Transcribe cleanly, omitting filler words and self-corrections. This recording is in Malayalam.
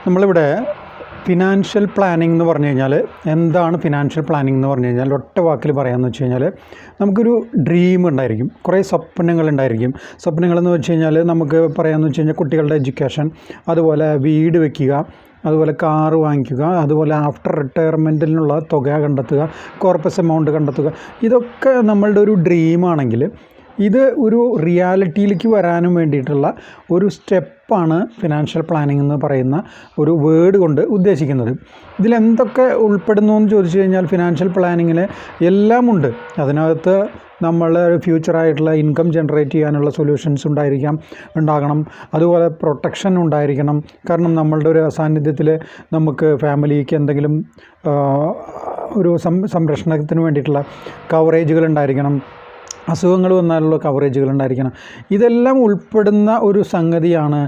നമ്മളിവിടെ ഫിനാൻഷ്യൽ പ്ലാനിംഗ് എന്ന് പറഞ്ഞു കഴിഞ്ഞാൽ എന്താണ് ഫിനാൻഷ്യൽ പ്ലാനിംഗ് എന്ന് പറഞ്ഞു കഴിഞ്ഞാൽ ഒറ്റ വാക്കിൽ പറയാമെന്ന് വെച്ച് കഴിഞ്ഞാൽ നമുക്കൊരു ഡ്രീം ഉണ്ടായിരിക്കും, കുറേ സ്വപ്നങ്ങളുണ്ടായിരിക്കും. സ്വപ്നങ്ങളെന്ന് വെച്ച് കഴിഞ്ഞാൽ നമുക്ക് പറയാമെന്ന് വെച്ച് കഴിഞ്ഞാൽ കുട്ടികളുടെ എഡ്യൂക്കേഷൻ, അതുപോലെ വീട് വയ്ക്കുക, അതുപോലെ കാറ് വാങ്ങിക്കുക, അതുപോലെ ആഫ്റ്റർ റിട്ടയർമെൻറ്റിനുള്ള തുക കണ്ടെത്തുക, കോർപ്പസ് എമൗണ്ട് കണ്ടെത്തുക. ഇതൊക്കെ നമ്മളുടെ ഒരു ഡ്രീമാണെങ്കിൽ ഇത് ഒരു റിയാലിറ്റിയിലേക്ക് വരാനും വേണ്ടിയിട്ടുള്ള ഒരു സ്റ്റെപ്പാണ് ഫിനാൻഷ്യൽ പ്ലാനിംഗ് എന്ന് പറയുന്ന ഒരു വേർഡ് കൊണ്ട് ഉദ്ദേശിക്കുന്നത്. ഇതിലെന്തൊക്കെ ഉൾപ്പെടുന്നു എന്ന് ചോദിച്ചു കഴിഞ്ഞാൽ ഫിനാൻഷ്യൽ പ്ലാനിങ്ങിൽ എല്ലാമുണ്ട്. അതിനകത്ത് നമ്മൾ ഫ്യൂച്ചറായിട്ടുള്ള ഇൻകം ജനറേറ്റ് ചെയ്യാനുള്ള സൊല്യൂഷൻസ് ഉണ്ടാകണം. അതുപോലെ പ്രൊട്ടക്ഷൻ ഉണ്ടായിരിക്കണം. കാരണം നമ്മളുടെ ഒരു അസാന്നിധ്യത്തിൽ നമുക്ക് ഫാമിലിക്ക് എന്തെങ്കിലും ഒരു സംരക്ഷണത്തിന് വേണ്ടിയിട്ടുള്ള കവറേജുകൾ ഉണ്ടായിരിക്കണം. അസുഖങ്ങൾ വന്നാലുള്ള കവറേജുകൾ ഉണ്ടായിരിക്കണം. ഇതെല്ലാം ഉൾപ്പെടുന്ന ഒരു സംഗതിയാണ്